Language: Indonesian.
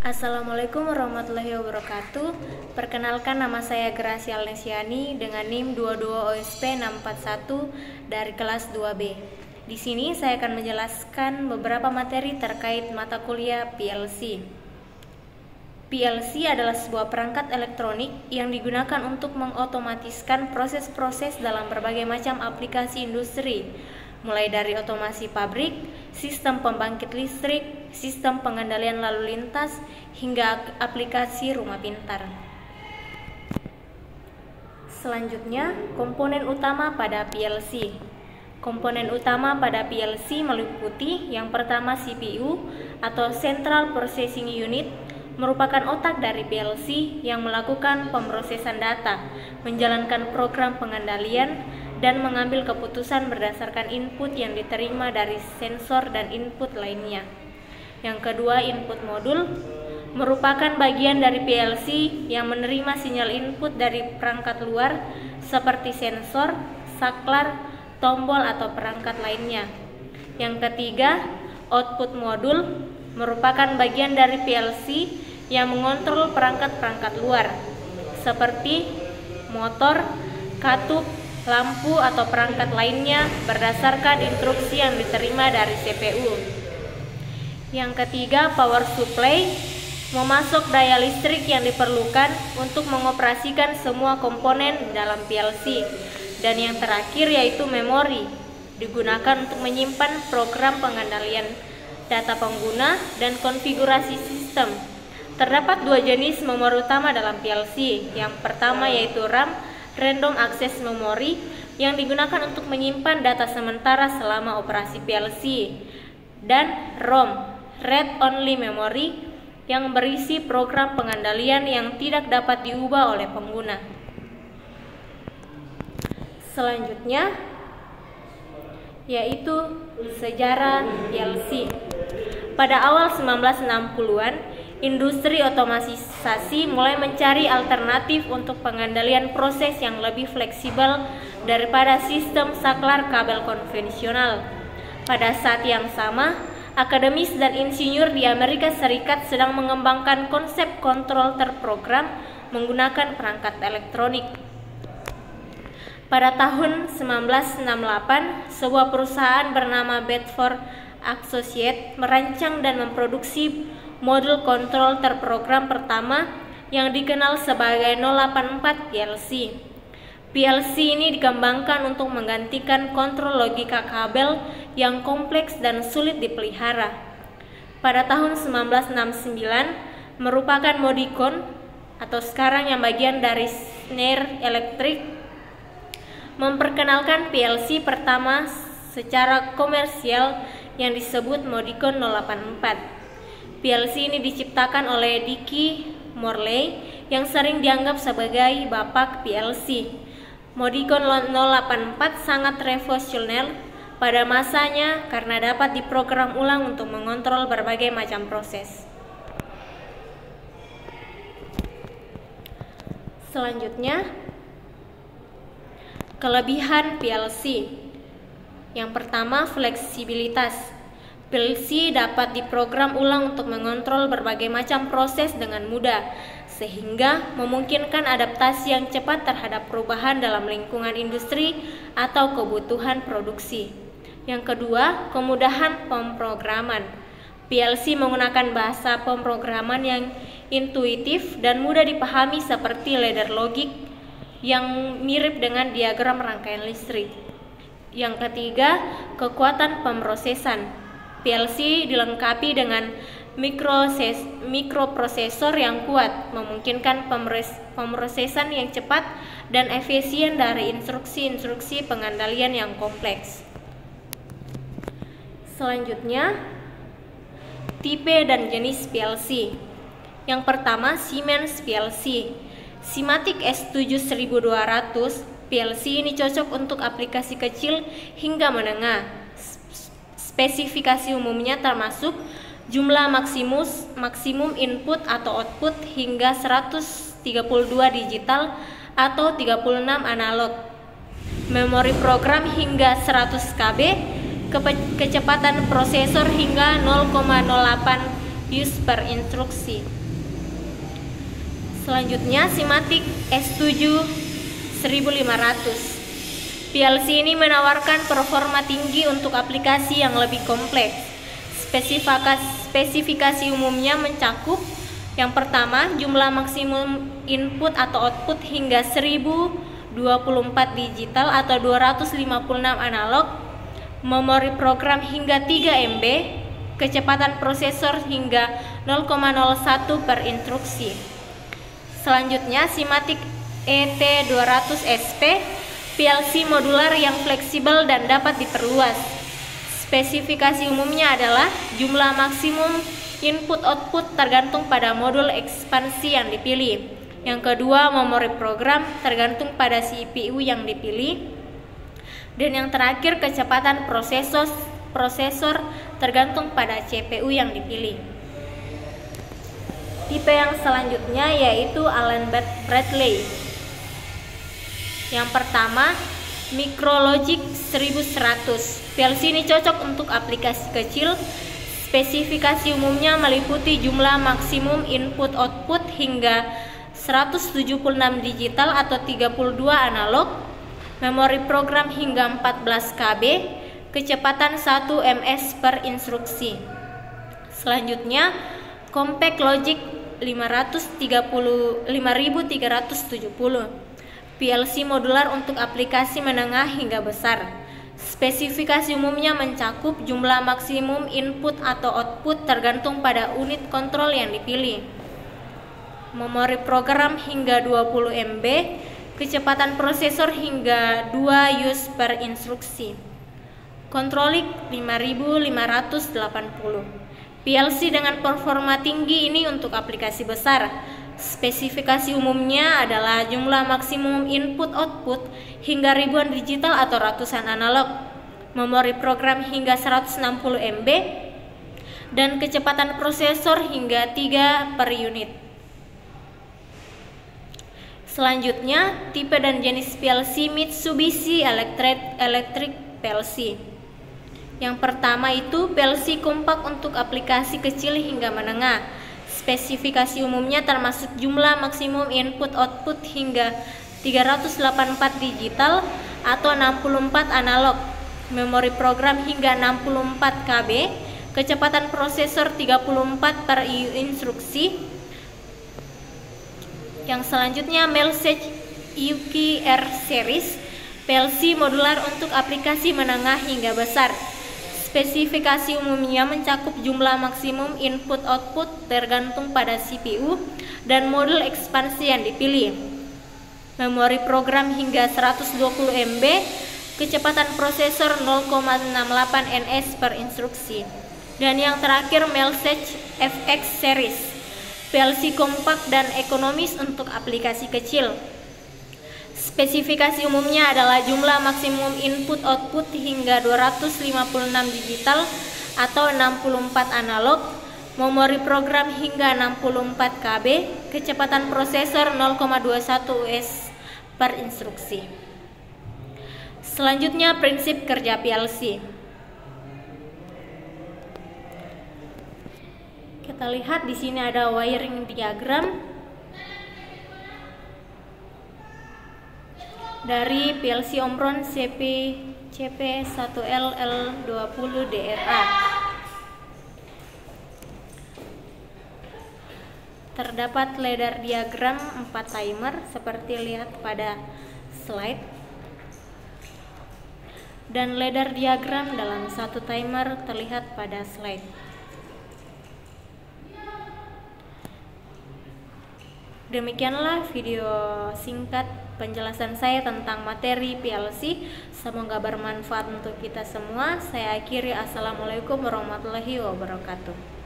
Assalamualaikum warahmatullahi wabarakatuh. Perkenalkan, nama saya Gracia Alnesiani dengan NIM 22OSP641 dari kelas 2B. Di sini saya akan menjelaskan beberapa materi terkait mata kuliah PLC. PLC adalah sebuah perangkat elektronik yang digunakan untuk mengotomatiskan proses-proses dalam berbagai macam aplikasi industri, mulai dari otomasi pabrik, sistem pembangkit listrik, sistem pengendalian lalu lintas, hingga aplikasi rumah pintar. Selanjutnya, komponen utama pada PLC. Komponen utama pada PLC meliputi yang pertama CPU atau Central Processing Unit, merupakan otak dari PLC yang melakukan pemrosesan data, menjalankan program pengendalian, dan mengambil keputusan berdasarkan input yang diterima dari sensor dan input lainnya. Yang kedua, input modul merupakan bagian dari PLC yang menerima sinyal input dari perangkat luar seperti sensor, saklar, tombol, atau perangkat lainnya. Yang ketiga, output modul merupakan bagian dari PLC yang mengontrol perangkat-perangkat luar seperti motor, katup, lampu, atau perangkat lainnya berdasarkan instruksi yang diterima dari CPU. Yang ketiga, power supply memasok daya listrik yang diperlukan untuk mengoperasikan semua komponen dalam PLC. Dan yang terakhir yaitu memori, digunakan untuk menyimpan program pengendalian data pengguna dan konfigurasi sistem. Terdapat dua jenis memori utama dalam PLC. Yang pertama yaitu RAM, Random Access Memory, yang digunakan untuk menyimpan data sementara selama operasi PLC, dan ROM, Read Only Memory, yang berisi program pengendalian yang tidak dapat diubah oleh pengguna. Selanjutnya yaitu sejarah PLC. Pada awal 1960-an, industri otomatisasi mulai mencari alternatif untuk pengendalian proses yang lebih fleksibel daripada sistem saklar kabel konvensional. Pada saat yang sama, akademis dan insinyur di Amerika Serikat sedang mengembangkan konsep kontrol terprogram menggunakan perangkat elektronik. Pada tahun 1968, sebuah perusahaan bernama Bedford Associates merancang dan memproduksi modul kontrol terprogram pertama yang dikenal sebagai 084 PLC. PLC ini dikembangkan untuk menggantikan kontrol logika kabel yang kompleks dan sulit dipelihara. Pada tahun 1969, merupakan Modicon atau sekarang yang bagian dari Schneider Electric memperkenalkan PLC pertama secara komersial yang disebut Modicon 084. PLC ini diciptakan oleh Dickie Morley yang sering dianggap sebagai bapak PLC. Modicon 084 sangat revolusioner pada masanya karena dapat diprogram ulang untuk mengontrol berbagai macam proses. Selanjutnya, kelebihan PLC. Yang pertama, fleksibilitas. PLC dapat diprogram ulang untuk mengontrol berbagai macam proses dengan mudah, sehingga memungkinkan adaptasi yang cepat terhadap perubahan dalam lingkungan industri atau kebutuhan produksi. Yang kedua, kemudahan pemrograman. PLC menggunakan bahasa pemrograman yang intuitif dan mudah dipahami seperti ladder logic yang mirip dengan diagram rangkaian listrik. Yang ketiga, kekuatan pemrosesan. PLC dilengkapi dengan mikroprosesor yang kuat, memungkinkan pemrosesan yang cepat dan efisien dari instruksi-instruksi pengendalian yang kompleks. Selanjutnya, tipe dan jenis PLC. Yang pertama, Siemens PLC. Simatic S7200 PLC ini cocok untuk aplikasi kecil hingga menengah. Spesifikasi umumnya termasuk jumlah maksimum input atau output hingga 132 digital atau 36 analog, memori program hingga 100 KB, kecepatan prosesor hingga 0,08 use per instruksi. Selanjutnya SIMATIC S7 1500. PLC ini menawarkan performa tinggi untuk aplikasi yang lebih kompleks. Spesifikasi umumnya mencakup yang pertama, jumlah maksimum input atau output hingga 1024 digital atau 256 analog, memori program hingga 3 MB, kecepatan prosesor hingga 0,01 per instruksi. Selanjutnya SIMATIC ET200SP, PLC modular yang fleksibel dan dapat diperluas. Spesifikasi umumnya adalah jumlah maksimum input-output tergantung pada modul ekspansi yang dipilih. Yang kedua, memori program tergantung pada CPU yang dipilih. Dan yang terakhir, kecepatan prosesor tergantung pada CPU yang dipilih. Tipe yang selanjutnya yaitu Allen-Bradley. Yang pertama, Micrologic 1100. PLC ini cocok untuk aplikasi kecil. Spesifikasi umumnya meliputi jumlah maksimum input-output hingga 176 digital atau 32 analog, memori program hingga 14 KB, kecepatan 1 ms per instruksi. Selanjutnya, Compact Logic 5370. PLC modular untuk aplikasi menengah hingga besar. Spesifikasi umumnya mencakup jumlah maksimum input atau output tergantung pada unit kontrol yang dipilih, memori program hingga 20 MB, kecepatan prosesor hingga 2 use per instruksi. Controlic 5580. PLC dengan performa tinggi ini untuk aplikasi besar. Spesifikasi umumnya adalah jumlah maksimum input-output hingga ribuan digital atau ratusan analog, memori program hingga 160 MB, dan kecepatan prosesor hingga 3 per unit. Selanjutnya, tipe dan jenis PLC Mitsubishi Electric PLC. Yang pertama itu PLC kompak untuk aplikasi kecil hingga menengah. Spesifikasi umumnya termasuk jumlah maksimum input-output hingga 384 digital atau 64 analog, memori program hingga 64 KB, kecepatan prosesor 34 per instruksi. Yang selanjutnya Melsage UKR Series, PLC modular untuk aplikasi menengah hingga besar. Spesifikasi umumnya mencakup jumlah maksimum input-output tergantung pada CPU dan modul ekspansi yang dipilih, memori program hingga 120 MB, kecepatan prosesor 0,68 ns per instruksi. Dan yang terakhir Melsage FX Series, PLC kompak dan ekonomis untuk aplikasi kecil. Spesifikasi umumnya adalah jumlah maksimum input-output hingga 256 digital atau 64 analog, memori program hingga 64 KB, kecepatan prosesor 0,21 US per instruksi. Selanjutnya prinsip kerja PLC. Kita lihat di sini ada wiring diagram dari PLC Omron CP1LL20DRA. Terdapat ladder diagram 4 timer seperti lihat pada slide, dan ladder diagram dalam satu timer terlihat pada slide. Demikianlah video singkat penjelasan saya tentang materi PLC. Semoga bermanfaat untuk kita semua. Saya akhiri. Assalamualaikum warahmatullahi wabarakatuh.